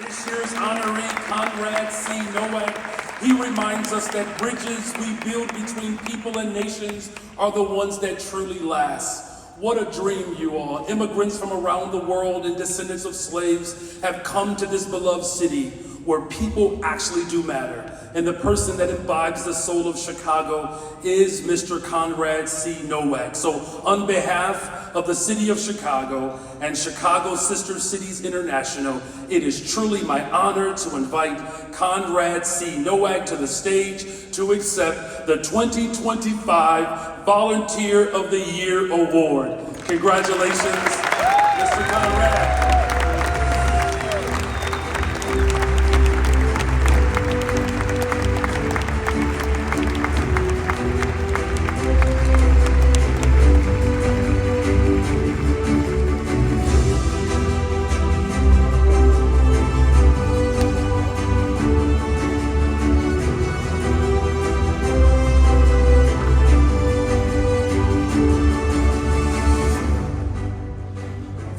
This year's honoree, Conrad C. Nowak, he reminds us that bridges we build between people and nations are the ones that truly last. What a dream, you all. Immigrants from around the world and descendants of slaves have come to this beloved city where people actually do matter. And the person that imbibes the soul of Chicago is Mr. Conrad C. Nowak. So on behalf of the city of Chicago and Chicago Sister Cities International, it is truly my honor to invite Conrad C. Nowak to the stage to accept the 2025 Volunteer of the Year Award. Congratulations, Mr. Conrad.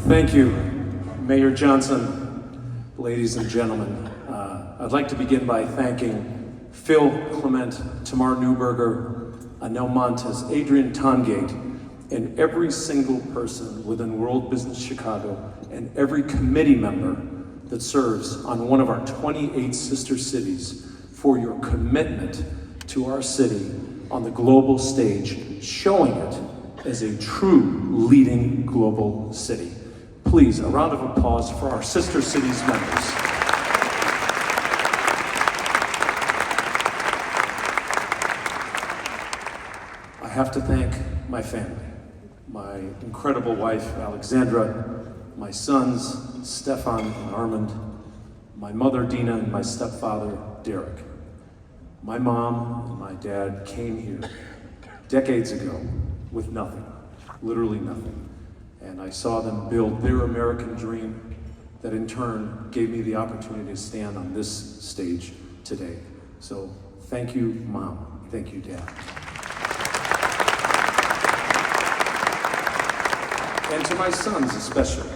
Thank you, Mayor Johnson, ladies and gentlemen. I'd like to begin by thanking Phil Clement, Tamar Newberger, Anel Montes, Adrian Tongate, and every single person within World Business Chicago and every committee member that serves on one of our 28 sister cities for your commitment to our city on the global stage, showing it as a true leading global city. Please, a round of applause for our Sister Cities members. I have to thank my family, my incredible wife, Alexandra, my sons, Stefan and Armand, my mother, Dina, and my stepfather, Derek. My mom and my dad came here decades ago with nothing, literally nothing. And I saw them build their American dream that in turn gave me the opportunity to stand on this stage today. So thank you, Mom. Thank you, Dad. And to my sons especially,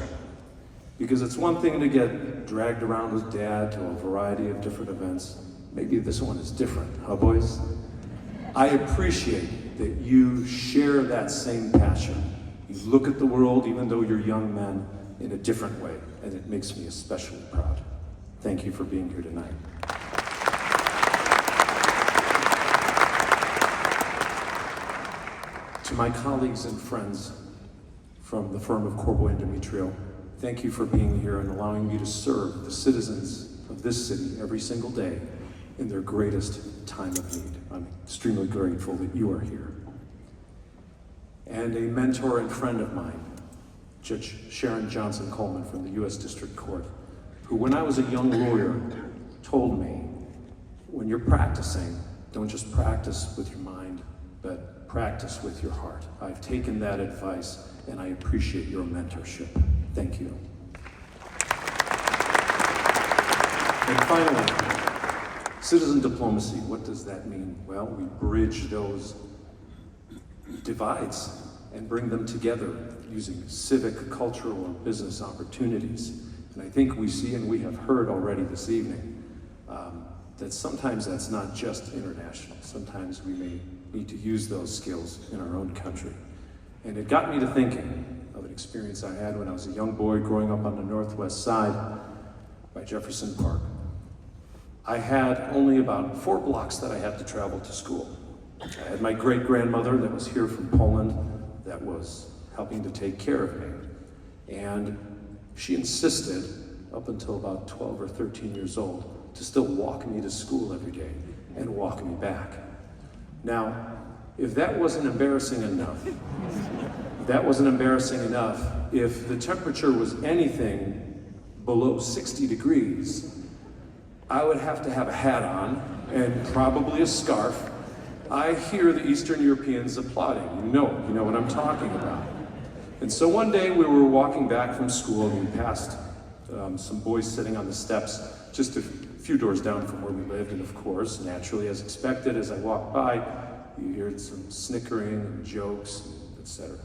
because it's one thing to get dragged around with Dad to a variety of different events. Maybe this one is different, huh, boys? I appreciate that you share that same passion. You look at the world, even though you're young men, in a different way, and it makes me especially proud. Thank you for being here tonight. To my colleagues and friends from the firm of Corboy Demetrio, thank you for being here and allowing me to serve the citizens of this city every single day in their greatest time of need. I'm extremely grateful that you are here. And a mentor and friend of mine, Judge Sharon Johnson Coleman from the U.S. District Court, who when I was a young lawyer told me, when you're practicing, don't just practice with your mind, but practice with your heart. I've taken that advice and I appreciate your mentorship. Thank you. And finally, citizen diplomacy, what does that mean? Well, we bridge those divides and bring them together using civic, cultural, and business opportunities. And I think we see, and we have heard already this evening, that sometimes that's not just international. Sometimes we may need to use those skills in our own country. And it got me to thinking of an experience I had when I was a young boy growing up on the Northwest Side by Jefferson Park. I had only about 4 blocks that I had to travel to school. I had my great-grandmother that was here from Poland that was helping to take care of me. And she insisted, up until about 12 or 13 years old, to still walk me to school every day and walk me back. Now, if that wasn't embarrassing enough, if the temperature was anything below 60 degrees, I would have to have a hat on and probably a scarf. I hear the Eastern Europeans applauding. You know what I'm talking about. And so one day we were walking back from school and we passed some boys sitting on the steps just a few doors down from where we lived. And of course, naturally, as expected, as I walked by, you heard some snickering and jokes, etc.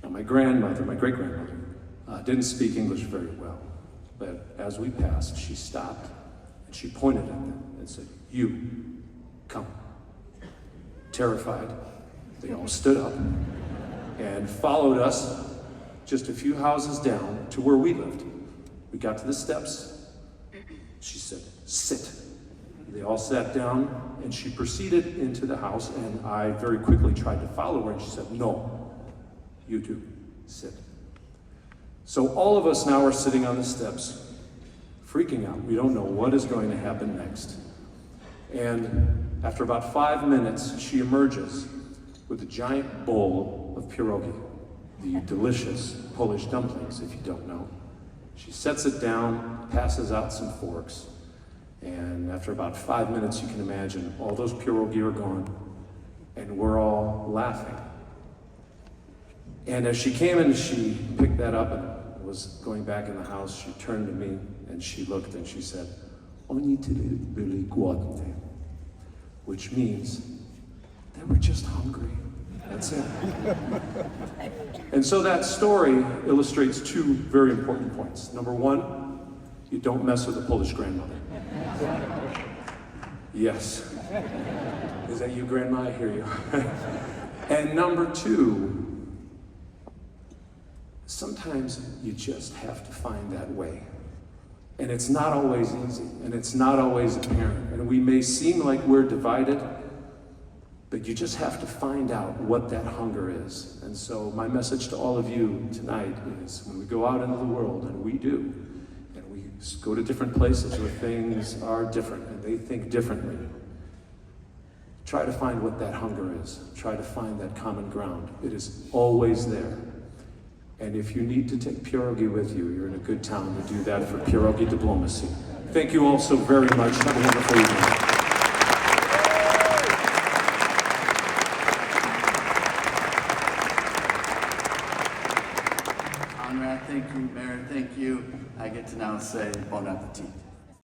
Now my great-grandmother, didn't speak English very well, but as we passed, she stopped and she pointed at them and said, "You, come." Terrified, they all stood up and followed us just a few houses down to where we lived. We got to the steps. She said, "Sit." They all sat down, and she proceeded into the house, and I very quickly tried to follow her, and she said, "No, you two, sit." So all of us now are sitting on the steps, freaking out. We don't know what is going to happen next. And after about 5 minutes, she emerges with a giant bowl of pierogi, the delicious Polish dumplings, if you don't know. She sets it down, passes out some forks, and after about 5 minutes, you can imagine all those pierogi are gone, and we're all laughing. And as she came in, she picked that up and was going back in the house. She turned to me and she looked and she said, "Oni byli głodni," which means they were just hungry. That's it. And so that story illustrates two very important points. Number one, you don't mess with a Polish grandmother. Yes. Is that you, Grandma? I hear you. And number two, sometimes you just have to find that way. And it's not always easy, and it's not always apparent. And we may seem like we're divided, but you just have to find out what that hunger is. And so my message to all of you tonight is, when we go out into the world, and we do, and we go to different places where things are different and they think differently, try to find what that hunger is. Try to find that common ground. It is always there. And if you need to take pierogi with you, you're in a good town to do that for pierogi diplomacy. Thank you all so very much. Have a wonderful evening. Conrad, thank you. Mayor, thank you. I get to now say bon appetit.